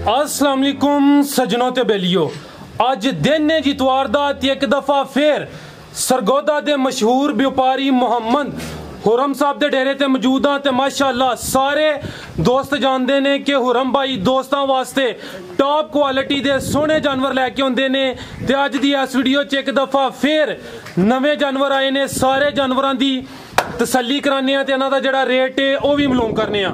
अस्सलाम वालेकुम सजनों ते बेलियो, अज दिन है जी इतवार दा ते एक दफा फिर सरगोदा दे मशहूर व्यापारी मोहम्मद हुरम साहब दे डेरे ते मौजूद हाँ। ते माशाअल्लाह सारे दोस्त जानते ने कि हुरम भाई दोस्तों वास्ते टॉप क्वालिटी दे सोहने जानवर लैके आउंदे ने। ते अज दी इस वीडियो च एक दफा फिर नवे जानवर आए ने। सारे जानवरां दी तसल्ली कराने आ ते इन्हां दा जेहड़ा रेट है वह भी मालूम करने आ।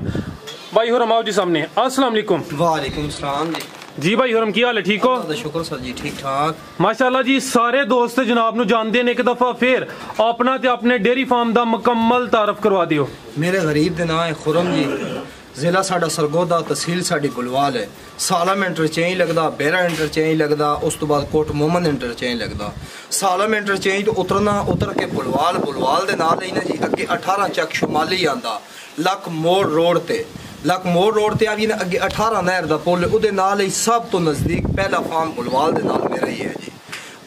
भाई हुरम आओ जी सामने। अस्सलाम वालेकुम। वालेकुम सलाम जी भाई हुरम की हाल है, ठीक हो? शुक्र सर जी, ठीक ठाक माशाअल्लाह जी। सारे दोस्त जनाब नु जानते ने, एक दफा फिर अपना ते अपने डेयरी फार्म दा मुकम्मल तारफ करवा दियो। मेरे गरीब दे नाम है खुरम जी, जिला साडा सरगोदा, तहसील साडी बुलवाल है। सालम इंटरचेंज लगदा, बेरा इंटरचेंज लगदा, उस तो बाद कोट मोहम्मद इंटरचेंज लगदा। सालम इंटरचेंज तो उतरना, उतर के बुलवाल, बुलवाल दे नाल ही ना जी अगे 18 चक शुमाली आंदा लक मोड़ रोड ते। लक मोड़ रोड ते आवी ना अगे 18 नहर दा पुल, उदे नाल ही सब तो नजदीक पहला फार्म बुलवाल दे नाल मेरा ही है जी।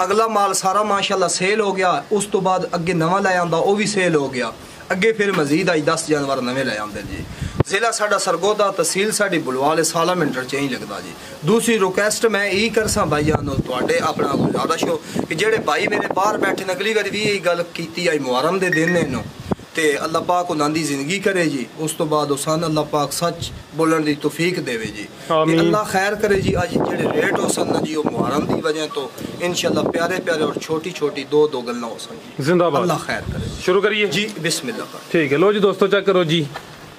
अगला माल सारा माशाल्लाह सेल हो गया। उस तो बाद अगे नवा ले आंदा, वो भी सेल हो गया। अगे फिर मजीद आई 10 जानवर नवे ले आंदे जी। जिला साडा सरगोदा, तहसील साडी बुलवाल, सालम इंटरचेंज लगदा जी। दूसरी रिक्वेस्ट मैं यही करसा भाईजानो तुहाडे अपना गुजारिश हो कि जेड़े भाई मेरे बाहर बैठे न, अगली बार भी यही गल कीती आई मुहर्रम दे दिन ने ते अल्लाह पाक उन्हां दी जिंदगी करे जी। उस तो बाद उसान अल्लाह पाक सच बोलने दी तौफीक देवे जी। अल्लाह खैर करे जी। आज जेड़े रेट हो सन जी वो मुहर्रम दी वजह तो इंशाल्लाह प्यारे प्यारे और छोटी छोटी दो गल्ला हो सन। जिंदाबाद, अल्लाह खैर करे। शुरू करिए जी, बिस्मिल्लाह। ठीक है, लो जी दोस्तों चेक करो जी।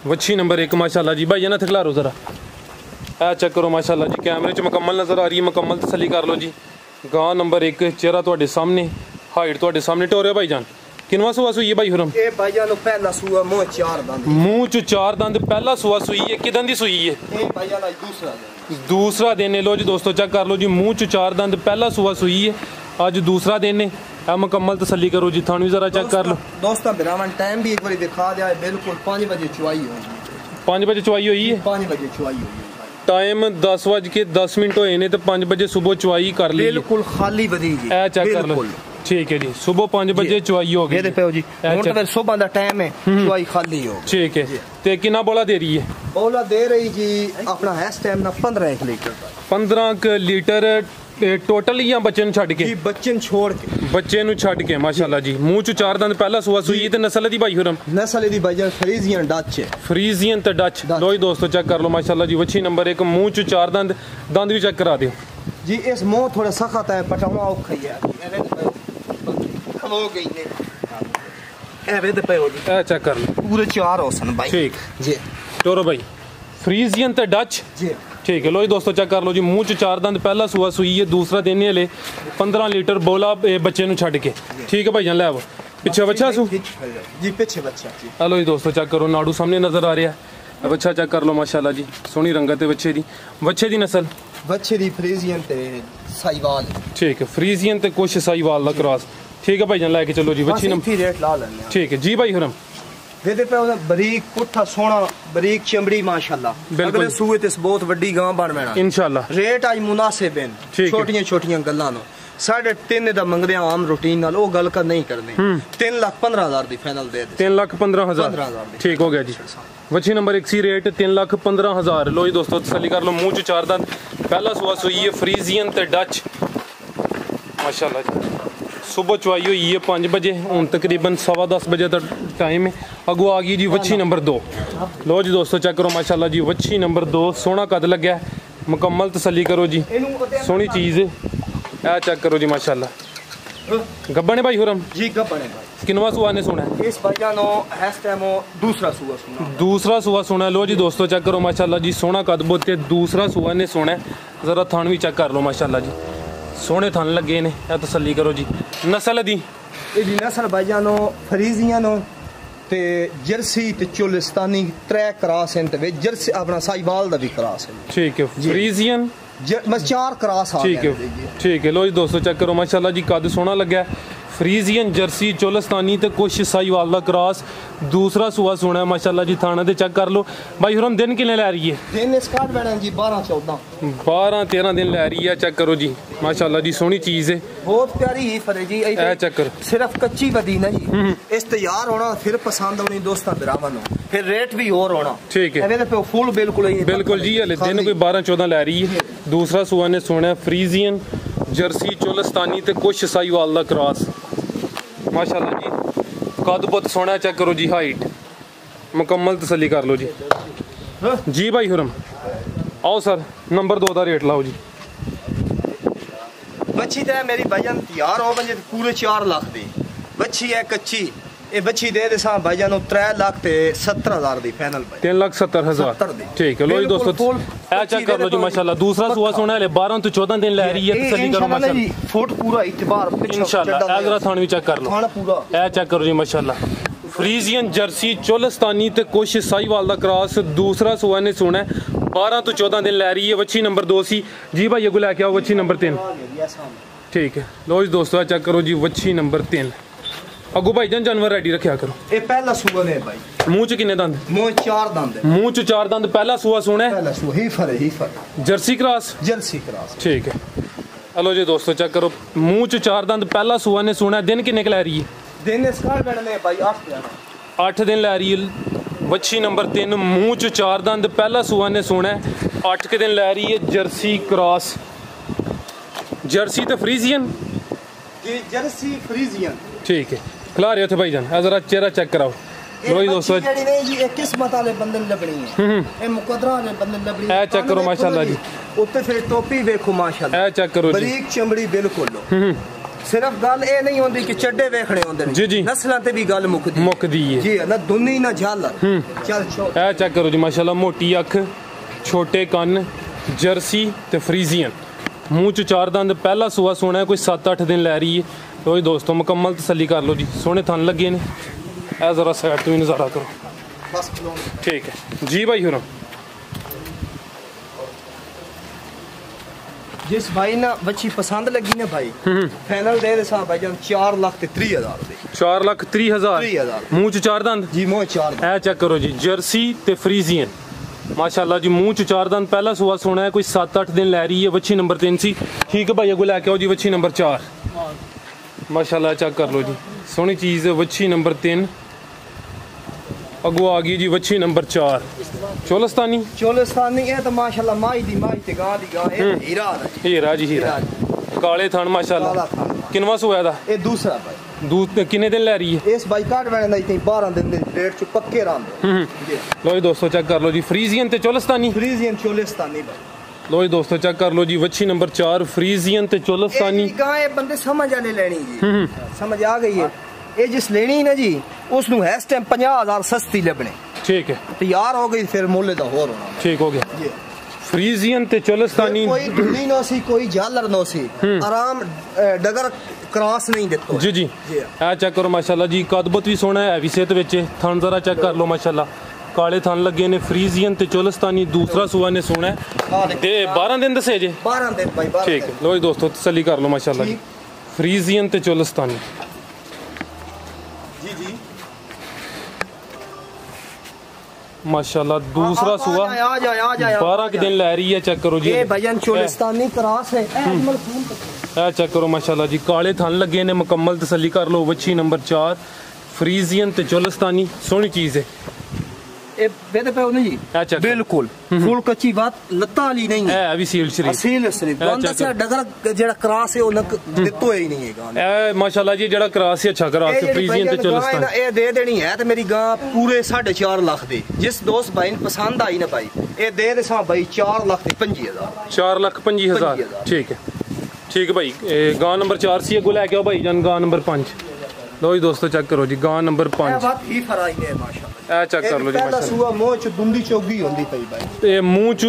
वच्छी नंबर 1 माशाल्लाह जी। भाई ना खिलारो जरा, ए चेक करो माशाल्लाह जी। कैमरे च मुकम्मल नजर आ रही है, मुकम्मल तसल्ली कर लो जी। गां नंबर 1, चेहरा तुहाडे सामने, हाइट तुहाडे सामने। टोरे भाईजान किनवा सुआ सुई है भाई हुरम? ए भाईजान पहला सुआ, मुंह 4 दंद, मुंह च 4 दंद, पहला सुआ सुई है। किदन दी सुई है? ए भाईजान आज दूसरा दिन है। लो जी दोस्तों चेक कर लो जी, मुंह च 4 दंद, पहला सुआ सुई है, आज दूसरा दिन है। मुकम्मल तसल्ली करो जी। थानू जरा चेक कर लो दोस्तों। बिरावन टाइम भी एक बार दिखा दिया है, बिल्कुल 5 बजे चुवाई होगी। 5 बजे चुवाई हुई है। 5 बजे चुवाई होगी। टाइम 10:10 होए ने, तो 5 बजे सुबह चुवाई कर ली, बिल्कुल खाली बदी जी। ए चेक कर लो। ठीक है जी, सुबह 5 बजे चुवाई हो गई। ये पे जी हुन तो सुबह दा टाइम है, चुवाई खाली हो। ठीक है, ते कितना बोला दे रही है? बोला दे रही जी अपना है इस टाइम ना 15 लीटर। 15 लीटर टोटल या बच्चे नु छड़ के? जी बच्चे छोड़ के, बच्चे नु छड़ के माशाल्लाह जी। मुंह च 4 दंद, पहला सुआ सुई ते नस्ल दी भाई हुरम? नस्ल दी भाई फ्रीजियन डच है। फ्रीजियन ते डच। लो जी दोस्तों चेक कर लो माशाल्लाह जी। वच्छी नंबर 1, मुंह च 4 दंद, दंद भी चेक करा दियो जी। इस मुंह थोड़ा सख्त है, पटावा औखा ही है। हो गई ने एवे दे पे हो जी। ए चेक कर लो, पूरे 4 हो सन भाई। ठीक जी। टोरो भाई फ्रीजियन ते डच जी। ठीक है, लो जी दोस्तों चेक कर लो जी। मुंह च 4 दंद, पहला सुआ सुई है, दूसरा देने वाले 15 लीटर बोला बच्चे नु छड़ के। ठीक है भाईजान, ले आओ पीछे बच्चा सु जी, पीछे बच्चा जी। हेलो जी दोस्तों चेक करो, नाड़ू सामने नजर आ रहा है। बच्चा चेक कर लो माशाल्लाह जी, सोहनी रंगत है बच्चे दी। बच्चे दी नस्ल? बच्चे दी फ्रीजियन ते साहिवाल। ठीक है, फ्रीजियन ते कुछ साहिवाल दा क्रॉस। ठीक है भाईजान, लेके चलो जी। बच्ची नंबर रेट ला लेने। ठीक है जी भाई हुरम। वेदे पे बरीक पुट्ठा सोना, बरीक चमड़ी माशाल्लाह। अगले सूए ते बहुत बड़ी गां बन बैणा इंशाल्लाह। रेट आज मुनासिब हैं, छोटियां छोटियां गल्लां नो। 3.5 दा मंगदे आम रूटीन नाल, ओ गल कर नहीं करनी। 3,15,000 दी फाइनल दे दे। 3,15,000 ठीक हो गया जी। वच्छी नंबर 1 सी रेट 3,15,000। लो जी दोस्तों तसल्ली कर लो। मुंह च 4 दंद, पहला सुआ सुई है, फ्रीजियन ते डच माशाल्लाह जी। सुबह चुवाई हुई है 5 बजे, हूँ तकरीबन 10:15 बजे तक टाइम है। अगो आ गई जी वच्छी नंबर 2। लो जी दोस्तों चेक करो माशाल्लाह जी। वच्छी नंबर 2 सोहना कद लग्या, मुकम्मल तसल्ली करो जी, सोहनी चीज़ है। ए चेक करो जी माशाल्लाह। गब्बन है भाई हुरम? जी गब्बन है भाई। किनवा सुआ ने सुना है? इस भाईजानो इस टाइम दूसरा सुआ सुना। दूसरा सुआ सुना। लो जी दोस्तों चेक करो माशाल्लाह जी, सोहना कद बोते, दूसरा सुआ ने सुना है। जरा थान भी चेक कर लो माशाल्लाह जी, सोहने थान लगे ने। तसल्ली करो जी। नस्ल दी? इहदी नस्ल भाईजानो फ्रीजियन ते जर्सी ते चोलिस्तानी 3 क्रॉस हैं ते जर्सी अपना साहिवाल दा भी क्रॉस है। ठीक है, फ्रीजियन बस 4 क्रॉस आ गए। ठीक है, ठीक है। लो जी दोस्तों चेक करो माशाल्लाह जी, कद सोहना लग्या। फ्रीजियन जर्सी चोलस्तानी ते कुछ साहिवाल दा क्रॉस दूसरा सूआ सोना है माशाल्लाह जी। थाना दे चेक कर लो भाई हुरम दिन किन्ने लै रही है? दिन इस काट बैठा जी 12-13 दिन लै रही है। चेक करो जी माशाल्लाह जी सोहनी चीज है बहुत प्यारी ही फरे जी। ए चेक करो सिर्फ कच्ची बदी ना जी इस तैयार होना फिर पसंद होनी दोस्तां बिरावन हो फिर रेट भी और होना ठीक है। एवे ते फुल बिल्कुल जी हले दिन कोई 12-14 लै रही है। दूसरा सूआ ने सोना है फ्रीजियन जर्सी चोलस्तानी ते कुछ साहिवाल दा क्रॉस माशाल्लाह जी। कद बहुत सोना चेक करो जी हाइट मुकम्मल तसल्ली कर लो जी। जी भाई हुरम आओ सर नंबर 2 का रेट लाओ जी। बच्ची तो मेरी भजन तैयार हो बजे पूरे 4 लाख दी बच्ची है कच्ची ये बच्ची दे सा भजन 3,70,000 दी फाइनल 3,70,000 ठीक है। लो जी दोस्तों ए चेक कर लो जी माशाल्लाह। दूसरा सुआ सोना है 12 तो 14 दिन ले रही है तसल्ली करो माशाल्लाह। फुट पूरा इतबार इंशाल्लाह ए जरा थान भी चेक कर लो ए चेक करो जी माशाल्लाह। फ्रीजियन जर्सी चोलस्तानी ते कुछ साहिवाल दा क्रॉस दूसरा सुआ ने सोना है 12 तो 14 दिन ले रही है। वच्छी नंबर 2 सी जी भाई अगो लेके आओ वच्छी नंबर 3 ठीक है। लो जी दोस्तों चेक करो जी वच्छी नंबर 3 अगो भाई जान जानवर रेडी रखा करो। ये पहला सुआ ने भाई मुंह च किन्ने दंद? मुंह 4 दंद है। मुंह च 4 दंद पहला सुआ सोना है। पहला सुआ ही फर जर्सी क्रॉस ठीक है। हेलो जी दोस्तों चेक करो मुंह च 4 दंद पहला सुआ ने सोना है। दिन किन्ने क लै रही है? दिन इसका बैठने भाई 8 दिन लै रही है। वच्छी नंबर 3 मुंह च 4 दंद पहला सुआ ने सोना है 8 के दिन लै रही है। जर्सी क्रॉस जर्सी तो फ्रीजियन जर्सी फ्रीजियन ठीक है। खिला रहे थे भाई जान जरा चेहरा चेक कराओ। लो जी दोस्तों ये किस्मत वाले बंदे लबनी है ये मुकद्दर वाले बंदे लबनी है। ए चेक करो माशाल्लाह जी उत्ते फिर टोपी देखो माशाल्लाह ए चेक करो जी बारीक चमड़ी बिल्कुल सिर्फ गल ये नहीं होंदी कि चड्डे वेखने होंदे जी जी नस्लां ते भी गल मुकदी है जी ना दुनी ना झालर चल ए चेक करो जी माशाल्लाह मोटी अख छोटे कन्न जर्सी ते फ्रीजियन मुंह च 4 दंद पहला सुआ सोना है कोई 7-8 दिन लै रही है। तो जी दोस्तों मुकम्मल तसल्ली कर लो जी सोने थन लगे ने ए जरा साइड तो भी नज़ारा करो ठीक है जी भाई हुरम। जिस भाई ना बच्ची पसंद लगी ना भाई फाइनल दे सा भाई जान 4,30,000 दे 4,30,000 मुंह च 4 दंद जी मुंह 4 ए चेक करो जी जर्सी ते फ्रीजियन माशाल्लाह जी मुंह च 4 दंद पहला सुआ सोना है कोई 7-8 दिन लै रही है। वच्छी नंबर 3 सी ठीक है भाई अगो लैके आओ जी वच्छी नंबर 4 माशाल्लाह चेक कर लो जी सोहनी चीज़ है। वच्छी नंबर 3 अगो आ गई जी वच्छी नंबर 4 चोलस्तानी है तो माशाल्लाह माई दी ते गां दी गां हीरा जी हीरा काले थान माशाल्लाह किनवा सोया दा ये दूसरा भाई दूध किन्ने दिन लै रही है? इस बाई काट बैठने दा 12 दिन दे डेट च पक्के रांदे लो जी दोस्तों चेक कर लो जी फ्रीजियन ते चोलस्तानी भाई लो जी दोस्तों चेक कर लो जी वच्छी नंबर 4 फ्रीजियन ते चोलस्तानी गां ये बंदे समझ आने लेनी जी समझ आ गई है ये जिस लेनी ना जी उसनु है इस टाइम 50,000 सस्ती लबने ठीक है तैयार हो गई फिर मुल्ले दा होर होना ठीक हो गया। फ्रीजियन ते चोलस्तानी कोई ढुली नो सी कोई झालर नो सी आराम डगर क्रॉस नहीं देतो जी जी ए चेक करो माशाल्लाह जी कदबत भी सोना है भी सेहत विच थन जरा चेक कर लो माशाल्लाह काले थन लगे ने। फ्रीजियन ते चोलस्तानी दूसरा सुआ ने सोना है ते 12 दिन दसे जे 12 दिन भाई 12 ठीक है। लो जी दोस्तों तसल्ली कर लो माशाल्लाह जी फ्रीजियन ते चोलस्तानी जी जी माशाल्लाह दूसरा सुआ 12 के दिन लै रही है। चेक करो जी ये भजन चोलस्तानी क्रॉस है ए चेक करो माशाल्लाह जी काले थन लगे ने मुकम्मल तसल्ली कर लो। वच्छी नंबर 4 फ्रीजियन ते चोलस्तानी सोहनी चीज़ है। ए वेदे पे जी बिल्कुल फुल कच्ची बात लत्ता वाली नहीं है अभी सील शरीफ गंदा से डगर जेड़ा क्रॉस है ओ लक दित्तो ही नहीं है गां ए माशाल्लाह जी जेड़ा क्रॉस है अच्छा क्रॉस है फ्रीजियन ते चोलस्तानी ए दे देनी है ते मेरी गां पूरे 4.5 लाख दी जिस दोस्त भाई ने पसंद आई ना भाई ए दे दे सा भाई 4,25,000 4,25,000 ठीक है भाई गां नंबर 4 सी अगो लैके आओ भाई जान गां नंबर 5 लो जी दोस्तों चेक करो जी गां नंबर 5 बात ही फराई है माशाल्लाह ए चेक कर लो जी पहला सुआ मुंह च दुंदी चोगी होंदी पई भाई ए मुंह च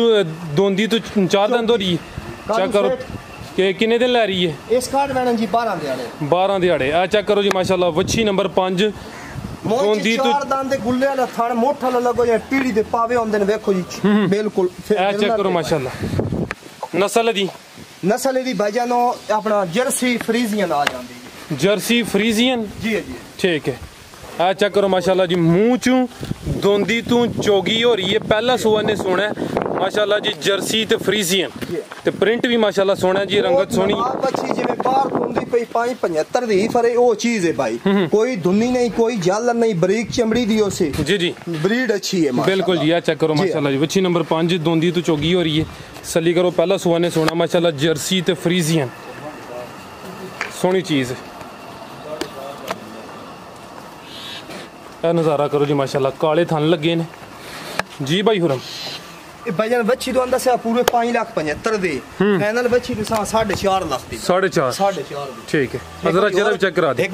दोंदी तो 4 दंद हो रही चेक करो कि किन्ने दिन लै रही है? इस कार्ड मैडम जी 12 दिहाड़े ए चेक करो जी माशाल्लाह वच्छी नंबर 5 दोंदी तो 4 दंद गुल्ले वाला थण मोठा लगो जे पीड़ी दे पावे होंदे ने देखो जी बिल्कुल ए चेक करो माशाल्लाह नस्ल दी भाईजानो अपना जर्सी फ्रीजियन आ जांदी जर्सी फ्रीजियन जी जी ठीक है। आ चेक करो माशाल्लाह जी, मुंह चू दोंदी तू चोगी हो रही है, पहला सुआ ने सोना है माशाल्लाह जी, जर्सी ते फ्रीजियन ते प्रिंट भी माशाल्लाह सोना जी, रंगत सोनी बच्ची जिवें बाहर तुंदी पई 575 दी फरे ओ चीज है भाई, कोई धुन्नी नहीं, कोई जालन नहीं, बरीक चमड़ी दी ओसे जी जी, ब्रीड अच्छी है बिल्कुल जी। आ चेक करो माशाल्लाह जी, बच्ची नंबर 5 दोंदी तू चोगी हो रही है, सली करो पहला सुआ ने सोना माशाल्लाह, जर्सी ते फ्रीजियन सोनी चीज है। नज़ारा करो जी माशाल्लाह, काले थन लगे ने जी भाई हुरम। भाईजान बच्ची तो अंदर से पूरे 5,75,000 दे, फाइनल बच्ची तो 4.5 लाख दी, 4.5 ठीक है। जरा जरा चेक करा दे,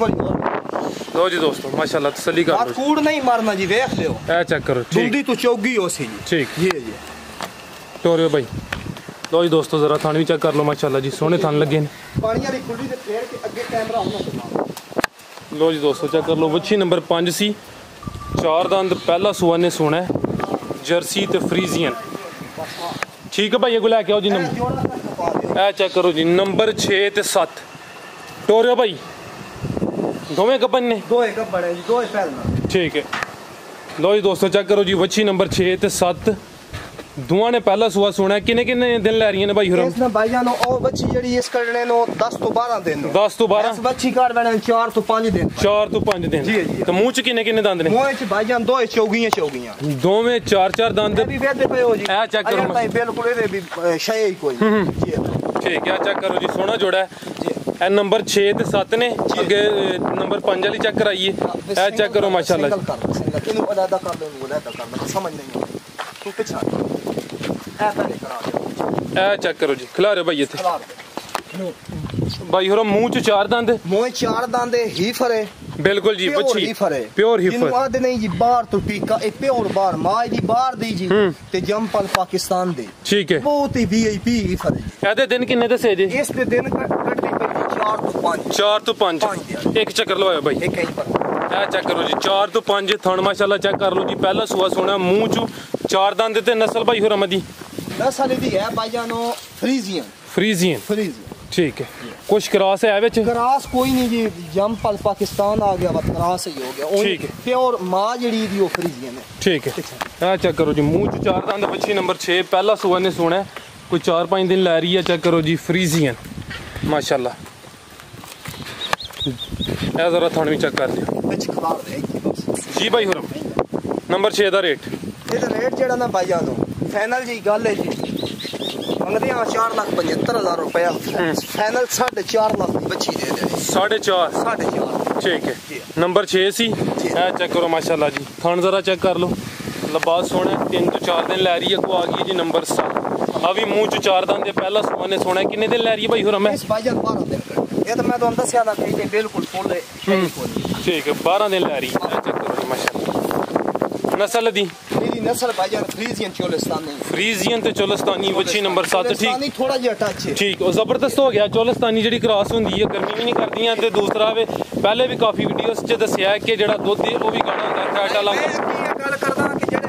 लो जी दोस्तों माशाल्लाह, तसल्ली कर लो, कूड़ नहीं मारना जी, देख लो ए चेक करो, ठीक तो चौगी हो सी जी, ठीक जी जी टोरियो भाई। लो जी दोस्तों जरा थान भी चेक कर लो माशाल्लाह जी, सोने थान लगे ने, पानी वाली खुली ते फेर के अगे कैमरा होना। लो जी दोस्तों चेक कर लो, बच्ची नंबर 5 सी, 4 दंद, पहला सुआ ने सोना है, जर्सी ते फ्रीजियन ठीक है भाई। ये लैके आओ जी, नंबर ए चेक करो जी, नंबर 6 ते 7 टोरियो भाई, दोवें गब्बन ने, ठीक है। लो जी दोस्तों चेक करो जी, बच्ची नंबर 6 ते 7 दुआ ने पहला सुआ सोना है, किन्ने किन्ने दिन लै रही है भाई हुरम? इसने भाईजान ओ बच्ची जड़ी इस करने नो 10 तो 12 दिन, 10 तो 12 इस बच्ची काट बने 4 तो 5 दिन, 4 तो 5 दिन जी जी। तो मुंह च किन्ने किन्ने दंद ने? मुंह च भाईजान दो चौगियां दोवें 4 दंद, अभी वेदे पे हो जी, ए चेक करो भाई बिल्कुल ये भी शय ही कोई जी ठीक है। चेक करो जी, सोना जोड़ा है, ए नंबर 6 ते 7 ने, अगे नंबर 5 वाली चेक कराइए, ए चेक करो माशाल्लाह, इनु अदा कर दो, बोला कर दो, समझ नहीं तू पीछे ए पहले करा दे, ए चेक करो जी, खिला रहे भाई इथे भाई हुरम, मुंह च 4 दंद, मुंह 4 दंद ही फरे, बिल्कुल जी, बच्ची प्योर हिफर आदे नहीं जी, बाहर तो टीका ए प्योर बाहर माई दी बाहर दी जी ते जंपल पाकिस्तान दे, ठीक है, बहुत ही वीआईपी हिफर है। एदे दिन किन्ने दसे जे? इस पे दिन कटदी पे 4 तो 5 एक चक्कर लवायो भाई, एक कहीं पर ए चेक करो जी, 4 तो 5 थन माशाल्लाह, चेक कर लो जी, पहला सुआ सोना, मुंह चू 4 दंद ते नस्ल भाई हुरम दी नस्ल दी है भाईजानो फ्रीजियन ठीक है। कुछ क्रॉस है विच? क्रॉस कोई नहीं जी, जंपल पाकिस्तान आ गया, बस क्रॉस ही हो गया, ठीक है। प्योर मां जड़ी दी ओ फ्रीजियन है, ठीक है। ए चेक करो जी, मुंह चू 4 दंद, बच्ची नंबर 6 पहला सुआ ने सोना है, कोई 4-5 दिन लै रही है, चेक करो जी, फ्रीजियन माशाल्लाह। ए जरा थान भी चेक कर लियो जी भाई हुरम। नंबर 6 दा रेट, ਇਹਦਾ ਰੇਟ ਜਿਹੜਾ ਨਾ ਭਾਈਆਂ ਨੂੰ ਫਾਈਨਲ ਜੀ ਗੱਲ ਹੈ ਜੀ, ਮੰਗਦੇ ਆ 4,75,000 रुपया, फाइनल 4.5 लाख की बच्ची दे दे, 4.5 ठीक है। नंबर 6 सी, ए चेक करो माशाल्लाह जी, थान जरा चेक कर लो, लबास सोना, 3 तो 4 दिन लै रही है, को आ गई जी नंबर 7, अभी मुंह च 4 दंद, पहला सुआ ने सोना, किन्ने दिन लै रही है भाई हुरम? इस भाईजान 12 दिन, ये तो मैं तो दस्या ना कि बिल्कुल फुल है, ठीक है, 12 दिन लै रही है, चेक करो जी माशाल्लाह। नस्ल दी मेरी नस्ल भाईजान फ्रीजियन ते चोलस्तानी, बच्ची नंबर 7 ठीक, थोड़ा जिहा टच है ठीक, और जबरदस्त हो गया, चोलस्तानी जी क्रॉस होंदी है, गर्मी भी नहीं करदियां ते दूसरा वे पहले भी काफी वीडियोस च दस्या है कि जेड़ा दुध है वो भी गाना होंदा है, फैट वाला गल करदा कि जेड़े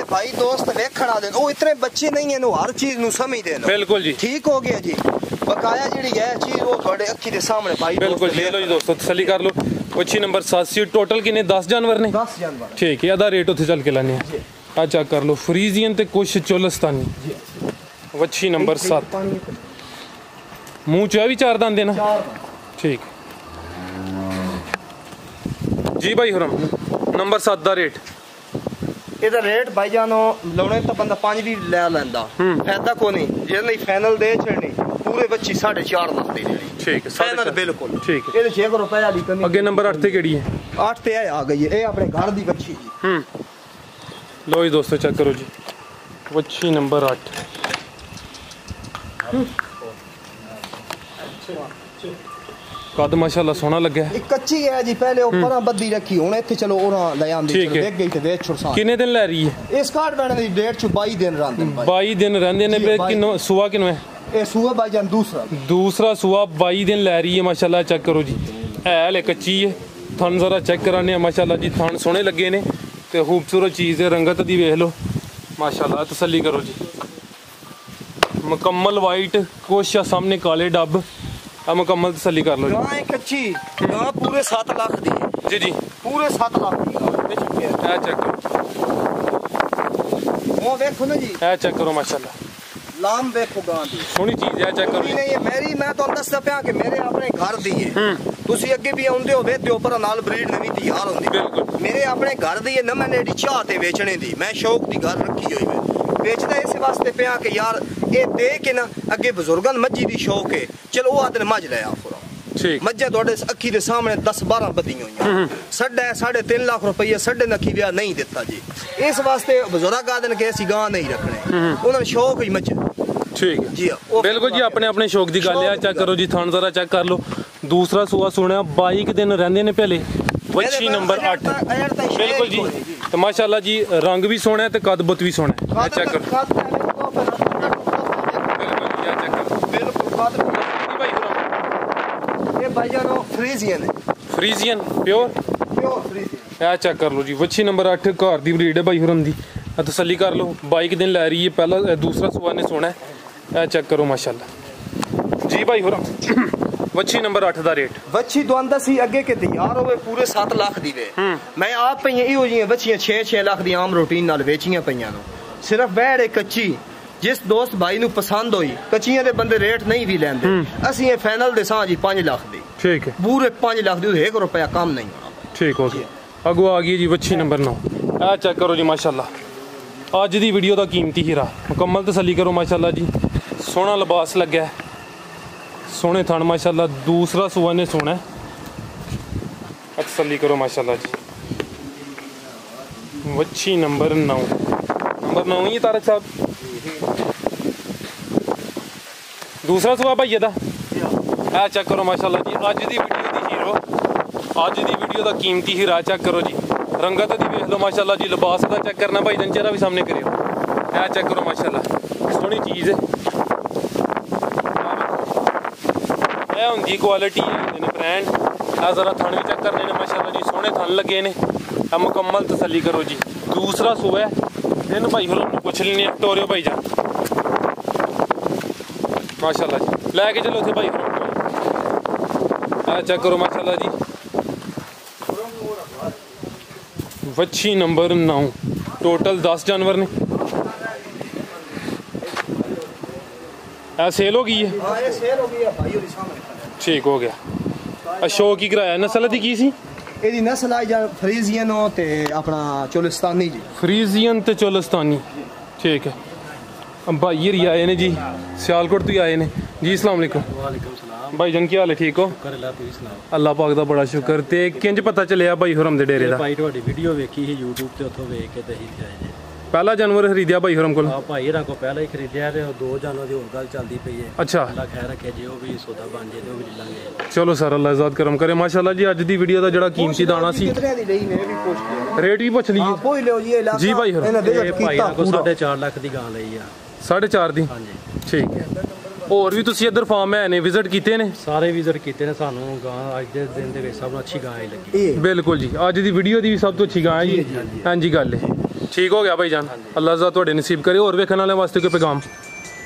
भाई दोस्त वेखण आले ओ इतने बच्चे नहीं है, हर चीज नु समझदे ने, बिल्कुल जी, ठीक हो गया जी, बकाया जेड़ी है चीज वो थोड़े अखी दे सामने भाई, बिल्कुल ले लो जी दोस्तों, तसल्ली कर लो। बच्ची नंबर 7 सी, टोटल किन्ने 10 जानवर ने, 10 जानवर ठीक है। अदा रेट उथे चल के लाने आ चेक कर लो, फ्रीजियन ते कुछ चोलस्तानी, बच्ची नंबर 7, मुंह च भी 4 दंद ना, ठीक जी भाई हुरम। नंबर 7 दा रेट, ਇਹਦਾ ਰੇਟ ਭਾਈਜਾਨੋ ਲਾਉਣੇ ਤਾਂ ਬੰਦਾ 5 ਵੀ ਲੈ ਲੈਂਦਾ, ਫਾਇਦਾ ਕੋ ਨਹੀਂ, ਜੇ ਨਹੀਂ ਫਾਈਨਲ ਦੇ ਛੜਨੀ ਪੂਰੇ ਬੱਚੀ 4.5 ਲੱਖ ਦੀ ਜਿਹੜੀ, ਠੀਕ ਹੈ, ਫਾਈਨਲ ਬਿਲकुल ਠੀਕ ਹੈ। ਇਹਦੇ 6 ਰੁਪਏ ਵਾਲੀ ਕਮੀ। ਅੱਗੇ ਨੰबर 8 ਤੇ ਕਿਹੜੀ ਹੈ? 8 ਤੇ ਆ ਗਈ ਹੈ, ਇਹ ਆਪਣੇ ਘਰ ਦੀ ਬੱਚੀ ਜੀ। ਲੋ ਜੀ ਦੋਸਤੋ ਚੈੱਕ ਕਰੋ ਜੀ, ਬੱਚੀ ਨੰਬਰ 8 कद माशाल्लाह सोना लगे, कच्ची है जी, पहले ऊपर बद्दी रखी, हुन इत्थे चलो ओरा ले आंदी, चलो देख गई ते देख छुरसा। कितने दिन ले रही है इस कार्ड बैठने दी डेट च 22 दिन रहंदे ने, 22 दिन रहंदे ने, किनो सुआ किनो है? ए सुआ भाईजान दूसरा सुआ 22 दिन ले रही है माशाल्लाह। चेक करो जी, है ले कच्ची है, थन जरा चेक कराने माशाल्लाह जी, थन सोने लगे ने ते खूबसूरत चीज है, रंगत दी वेख लो माशाल्लाह, तसल्ली करो जी, मुकम्मल वाइट, कुछ सामने काले डब, ਆ ਮੁਕੰਮਲ ਤਸੱਲੀ ਕਰ ਲਓ ਗਾਂ ਕੱਚੀ ਗਾਂ ਪੂਰੇ 7 ਲੱਖ ਦੀ ਜੀ ਜੀ ਪੂਰੇ 7 ਲੱਖ ਦੀ ਗਾਂ ਇਹ ਚੈੱਕ ਕਰੋ ਉਹ ਵੇਖੋ ਨਾ ਜੀ ਇਹ ਚੈੱਕ ਕਰੋ ਮਾਸ਼ਾਅੱਲਾ ਲਾਮ ਵੇਖੋ ਗਾਂ ਦੀ ਸੋਹਣੀ ਚੀਜ਼ ਹੈ ਚੈੱਕ ਕਰੋ ਨਹੀਂ ਇਹ ਮੇਰੀ ਮੈਂ ਤੁਹਾਨੂੰ ਦੱਸਦਾ ਪਿਆ ਕਿ ਮੇਰੇ ਆਪਣੇ ਘਰ ਦੀ ਹੈ ਤੁਸੀਂ ਅੱਗੇ ਵੀ ਆਉਂਦੇ ਹੋ ਵੇਖਦੇ ਹੋ ਪਰ ਨਾਲ ਬਰੀਡ ਨਵੀਂ ਤਿਆਰ ਹੁੰਦੀ ਬਿਲਕੁਲ ਮੇਰੇ ਆਪਣੇ ਘਰ ਦੀ ਹੈ ਨਾ ਮੈਂ ਨੇੜੀ ਚਾਹ ਤੇ ਵੇਚਣੇ ਦੀ ਮੈਂ ਸ਼ੌਕ ਦੀ ਘਰ ਰੱਖੀ ਹੋਈ ਹੈ ਵੇਚਦਾ ਇਸੇ ਵਾਸਤੇ ਪਿਆ ਕਿ ਯਾਰ ਇਹ ਦੇ ਕੇ ਨਾ ਅੱਗੇ ਬਜ਼ੁਰਗਾਂ ਮੱਝੀ ਦੀ ਸ਼ੌਕ ਹੈ ਚਲੋ ਉਹ ਆਦਨ ਮੱਝ ਲੈ ਆ ਠੀਕ ਮੱਝਾਂ ਤੁਹਾਡੇ ਅੱਖੀ ਦੇ ਸਾਹਮਣੇ 10-12 ਬੱਧੀਆਂ ਹੋਈਆਂ 3.5 ਲੱਖ ਰੁਪਏ ਸਾਢੇ ਨੱਖੀ ਵਿਆਹ ਨਹੀਂ ਦਿੱਤਾ ਜੀ ਇਸ ਵਾਸਤੇ ਬਜ਼ੁਰਗ ਆਦਨ ਕਿ ਅਸੀਂ ਗਾਂ ਨਹੀਂ ਰੱਖਣੇ ਉਹਨਾਂ ਨੂੰ ਸ਼ੌਕ ਹੀ ਮੱਝ ਠੀਕ ਹੈ ਜੀ ਬਿਲਕੁਲ ਜੀ ਆਪਣੇ ਆਪਣੇ ਸ਼ੌਕ ਦੀ ਗੱਲ ਹੈ ਚੈੱਕ ਕਰੋ ਜੀ ਥਣ ਜ਼ਰਾ ਚੈੱਕ ਕਰ ਲਓ ਦੂਸਰਾ ਸੂਆ ਸੁਣਿਆ 22 ਦਿਨ ਰਹਿੰਦੇ ਨੇ ਪਹਿਲੇ ਵੱਛੀ ਨੰਬਰ 8 ਬਿਲਕੁਲ ਜੀ ਤੇ ਮਾਸ਼ਾਅੱਲਾ ਜੀ ਰੰਗ ਵੀ ਸੋਹਣਾ ਤੇ ਕੱਦ ਬੁੱਤ ਵੀ ਸੋਹਣਾ ਹੈ ਚੈੱਕ ਕਰੋ ਇਹ ਭਾਈਜਾਨੋ ਫਰੀਜ਼ੀਅਨ ਹੈ ਫਰੀਜ਼ੀਅਨ ਪਿਓਰ ਫਰੀਜ਼ੀਅਨ ਇਹ ਚੈੱਕ ਕਰ ਲਓ ਜੀ ਵੱਛੀ ਨੰਬਰ 8 ਘਰ ਦੀ ਬਰੀਡ ਹੈ ਭਾਈ ਹੁਰਮ ਦੀ ਤਸੱਲੀ ਕਰ ਲਓ 22 ਦਿਨ ਲੈ ਰਹੀ ਹੈ ਪਹਿਲਾ ਦੂਸਰਾ ਸੂਆ ਨੇ ਸੋਹਣਾ ਹੈ ਇਹ ਚੈੱਕ ਕਰੋ ਮਾਸ਼ਾਅੱਲਾ ਜੀ ਭਾਈ ਹੁਰਮ ਵੱਛੀ ਨੰਬਰ 8 ਦਾ ਰੇਟ ਵੱਛੀ ਦਵਾਂਦਾ ਸੀ ਅੱਗੇ ਕਿ ਤਿਆਰ ਹੋਵੇ ਪੂਰੇ 7 ਲੱਖ ਦੀ ਵੇ ਮੈਂ ਆਪ ਪਈਆਂ ਇਹੋ ਜਿਹੀਆਂ ਵੱਛੀਆਂ 6 ਲੱਖ ਦੀ ਆਮ ਰੂਟੀਨ ਨਾਲ ਵੇਚੀਆਂ ਪਈਆਂ ਨੂੰ ਸਿਰਫ ਬੈੜ ਇੱਕ ਕੱਚੀ ਜਿਸ ਦੋਸਤ ਭਾਈ ਨੂੰ ਪਸੰਦ ਹੋਈ ਕੱਚੀਆਂ ਦੇ ਬੰਦੇ ਰੇਟ ਨਹੀਂ ਵੀ ਲੈਂਦੇ ਅਸੀਂ ਇਹ ਫਾਈਨਲ ਦੇ ਸਾਂ ਜੀ 5 ਲੱਖ ਦੀ ਠੀਕ ਹੈ ਪੂਰੇ 5 ਲੱਖ ਦੀ 1 ਰੁਪਿਆ ਕਮ ਨਹੀਂ ਠੀਕ ਹੋ ਗਿਆ ਅਗੋ ਆ ਗਈ ਜੀ ਵੱਛੀ ਨੰਬਰ 9 ਇਹ ਚੈੱਕ ਕਰੋ ਜੀ ਮਾਸ਼ਾਅੱਲਾ ਅੱਜ ਦੀ ਵੀਡੀਓ ਦਾ ਕੀਮਤੀ ਹੀਰਾ ਮੁਕੰਮਲ ਤਸੱਲੀ ਕਰੋ ਮਾਸ਼ਾਅੱਲਾ ਜੀ ਸੋਹਣਾ ਲਿਬਾਸ ਲੱਗਿਆ ਸੋਹਣੇ ਥਣ ਮਾਸ਼ਾਅੱਲਾ ਦੂਸਰਾ ਸੂਆ ਨੇ ਸੋਹਣਾ ਤਸੱਲੀ ਕਰੋ ਮਾਸ਼ਾਅੱਲਾ ਜੀ ਵੱਛੀ ਨੰਬਰ 9 ਹੀ ਤਾਰਕ ਸਾਹਿਬ दूसरा सुबह भाई ये ए चेक करो माशाल्लाह जी अज दी वीडियो दी हीरो अज दी वीडियो दा कीमती हीरा चेक करो जी रंगत दी वेख लो माशाल्लाह जी लिबास दा चेक करना भाई जन चेहरा भी सामने करियो ए चेक करो माशाल्लाह सोहनी चीज़ है ए हुंदी क्वालिटी है ब्रांड आ जरा थन भी चेक करने ने माशाल्लाह जी सोहने थन लगे ने आ मुकम्मल तसल्ली करो जी दूसरा सुबह दिन भाई होर पुछ लेने टोरियो भाई जान माशाल्लाह जी लैके चलो थे भाई चेक करो माशाल्लाह जी ਵੱਛੀ नंबर 9 टोटल 10 जानवर ने सेल हो गई है हाँ ये सेल हो गई है भाई और सामने ठीक हो गया अशो की कराया नस्ल दी की सी ਇਹਦੀ ਨਸਲ ਆ ਜਾਂ ਫਰੀਜ਼ੀਅਨ ਤੇ ਆਪਣਾ ਚੋਲਿਸਤਾਨੀ ਜੀ ਫਰੀਜ਼ੀਅਨ ਤੇ ਚੋਲਿਸਤਾਨੀ ਠੀਕ है भाई ये आए ने जी सियालकोट तो ही आए ने जी अस्सलाम वालेकुम वालेकुम सलाम भाई जन की हाल है ठीक हो अल्लाह पाक दा बड़ा शुक्र ते किंज पता चलिया भाई हुरम दे डेरे दा भाई ਤੁਹਾਡੀ ਵੀਡੀਓ ਵੇਖੀ ਸੀ YouTube ਤੇ ਉੱਥੋਂ ਵੇਖ ਕੇ ਤੇ ਹੀ ਆਏ ਜੀ पहला जानवर खरीदिया भाई हुरम कोल ਆ ਭਾਈ ਰਾਂ ਕੋ ਪਹਿਲਾਂ ਹੀ ਖਰੀਦਿਆ ਤੇ ਦੋ ਜਾਨਵਰ ਦੀ ਹੋਰ ਗੱਲ ਚੱਲਦੀ ਪਈ ਹੈ अच्छा ਅੱਲਾ ਖੈਰ ਰੱਖੇ ਜੇ ਉਹ ਵੀ ਸੌਦਾ ਬਣ ਜੇ ਤੇ ਉਹ ਵੀ ਲੈ ਲਾਂਗੇ चलो सर अल्लाह इज़्ज़त करम करे माशाल्लाह जी अज दी वीडियो दा जड़ा कीमती दाना सी ਕਿਤਨੇ ਦੀ ਲਈ ਨੇ ਵੀ ਪੁੱਛ ਲਿਆ रेट भी पूछ ਹਾਂ लीजिए ਪੁੱਛ ਲਿਓ ਜੀ ਇਹ ਇਲਾਕਾ ਜੀ ਭਾਈ ਇਹਨਾਂ ਦੇ ਇਹ ਭਾਈ ਰਾਂ ਕੋ ਕੀਤਾ 4.5 ਲੱਖ ਦੀ ਗਾਂ ਲਈ ਆ 4.5 दी ਹਾਂਜੀ ठीक है और भी तुसी इधर फार्म है ने विजिट कीते ने ਸਾਰੇ ਵਿਜ਼ਿਟ ਕੀਤੇ ਨੇ ਸਾਨੂੰ ਗਾਂ ਅੱਜ ਦੇ ਦਿਨ ਦੇ ਵਿੱਚ ਸਭ ਨੂੰ ਅੱਛੀ ਗਾਂ ਹੀ ਲੱਗੀ ਇਹ बिल्कुल जी अज दी वीडियो दी भी सब तो अच्छी गां है जी हां जी गल है ठीक हो गया भाई जान अल्लाह इज़्ज़त ਤੁਹਾਡੇ नसीब करे और वेखण वाले वास्ते कोई पैगाम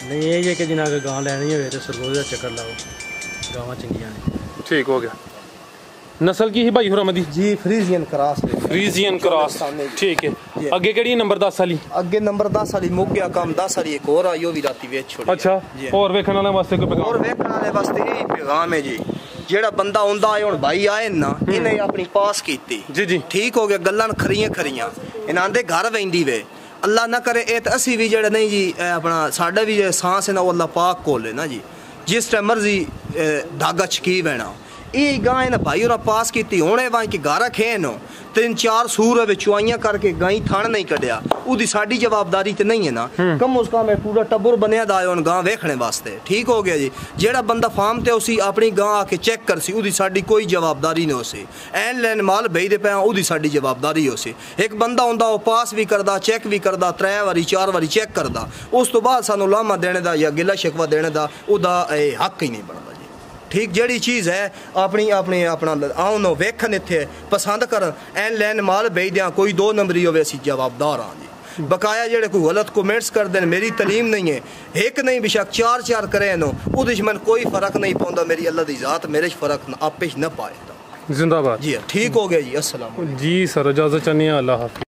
ਨਹੀਂ ਇਹ ਜੇ ਕਿ ਜਿਨਾ ਕੋ ਗਾਂ ਲੈਣੀ ਹੋਵੇ ਤੇ ਸਰਗੋਜ ਦਾ ਚੱਕਰ ਲਾਓ ਗਾਵਾਂ ਚੰਗੀਆਂ ਨੇ ठीक हो गया नस्ल की ही भाई हुरम दी ਜੀ ਫਰੀਜ਼ੀਅਨ ਕਰਾਸ फ्रीजियन क्रॉस ठीक है आगे केड़ी नंबर 10 वाली ਅੱਗੇ ਨੰਬਰ 10 ਵਾਲੀ ਮੁੱਕ ਗਿਆ ਕੰਮ 10 ਵਾਲੀ ਇੱਕ ਹੋਰ ਆਈ ਉਹ ਵੀ ਰਾਤੀ ਵੇਚ ਛੋੜੀ अच्छा और वेखण वाले वास्ते कोई पैगाम ਹੋਰ ਵੇਖਣ ਵਾਲੇ ਵਾਸਤੇ ਇਹ ਪੈਗਾਮ ਹੈ ਜੀ ਜਿਹੜਾ ਬੰਦਾ ਹੁੰਦਾ ਹੈ ਹੁਣ ਭਾਈ ਆਏ ਨਾ ਇਹਨੇ ਆਪਣੀ ਪਾਸ ਕੀਤੀ जी जी ਠੀਕ ਹੋ ਗਿਆ ਗੱਲਾਂ ਖਰੀਆਂ ਇਹਨਾਂ ਦੇ ਘਰ ਵੈਂਦੀ ਵੇ ਅੱਲਾ ਨਾ ਕਰੇ ਇਹ ਤਾਂ ਅਸੀਂ ਵੀ ਜਿਹੜਾ ਨਹੀਂ ਜੀ ਆਪਣਾ ਸਾਡਾ ਵੀ ਜਿਹੜਾ ਸਾਂਸ ਹੈ ਨਾ ਉਹ ਅੱਲਾ ਪਾਕ ਕੋਲ ਹੈ ਨਾ ਜੀ ਜਿਸ ਟਾਈਮ ਮਰਜ਼ੀ ਧਾਗਾ ਚਕੀ ਵੈਣਾ ਇਹ ਗਾਂ ਨਾ ਭਾਈ ਉਹਨਾਂ ਪਾਸ ਕੀਤੀ ਹੋਣੇ ਵਾਂ ਕਿ ਘਰ ਰੱਖੇ ਨੋ 3-4 ਸੂਰ ਵਿੱਚ ਚੁਆਈਆਂ ਕਰਕੇ ਗਾਂ ਥਣ ਨਹੀਂ ਕੱਢਿਆ ਉਹਦੀ ਸਾਡੀ ਜਵਾਬਦਾਰੀ ਤੇ ਨਹੀਂ ਹੈ ਨਾ ਕਮ ਉਸ ਕਾ ਮੈਂ ਪੂਰਾ ਟੱਬਰ ਬਣਿਆ ਦਾ ਹੁਣ ਗਾਂ ਵੇਖਣੇ ਵਾਸਤੇ ਠੀਕ ਹੋ ਗਿਆ ਜੀ ਜਿਹੜਾ ਬੰਦਾ ਫਾਰਮ ਤੇ ਉਸੀ ਆਪਣੀ ਗਾਂ ਆ ਕੇ ਚੈੱਕ ਕਰ ਸੀ ਉਹਦੀ ਸਾਡੀ ਕੋਈ ਜਵਾਬਦਾਰੀ ਨਹੀਂ ਹੋਸੀ ਐਨ ਲੈਨ ਮਾਲ ਭੇਜਦੇ ਪਿਆ ਉਹਦੀ ਸਾਡੀ ਜਵਾਬਦਾਰੀ ਹੋਸੀ ਇੱਕ ਬੰਦਾ ਹੁੰਦਾ ਉਹ ਪਾਸ ਵੀ ਕਰਦਾ ਚੈੱਕ ਵੀ ਕਰਦਾ 3 ਵਾਰੀ 4 ਵਾਰੀ ਚੈੱਕ ਕਰਦਾ ਉਸ ਤੋਂ ਬਾਅਦ ਸਾਨੂੰ ਲਾਮਾ ਦੇਣੇ ਦਾ ਜਾਂ ਗਿਲਾ ਸ਼ਿਕਵਾ ਦੇਣੇ ਦਾ ਉਹਦਾ ਹੱਕ ਹੀ ਨਹੀਂ ਬਣਦਾ ठीक ਜਿਹੜੀ ਚੀਜ਼ ਹੈ ਆਪਣੀ ਆਪਣਾ ਆਉਣ ਨੂੰ ਵੇਖਣ ਇੱਥੇ ਪਸੰਦ ਕਰਨ ਐਨ ਲੈਨ ਮਾਲ ਵੇਚਦਿਆਂ ਕੋਈ 2 ਨੰਬਰੀ ਹੋਵੇ ਅਸੀਂ ਜਵਾਬਦਾਰ ਹਾਂ ਜੀ बकाया जेड़े कोई गलत कमेंट्स कर देन मेरी तलीम नहीं है, एक नहीं बेशक चार चार करे नो उहदे च मैनूं कोई फर्क नहीं पाउंदा, मेरी अल्लाह दी ज़ात मेरे च फर्क आपे च न पाए। जिंदाबाद जी ठीक हो गया जी, अस्सलाम। जी सर इजाज़त चाहनी है, अल्लाह हाफ़िज़।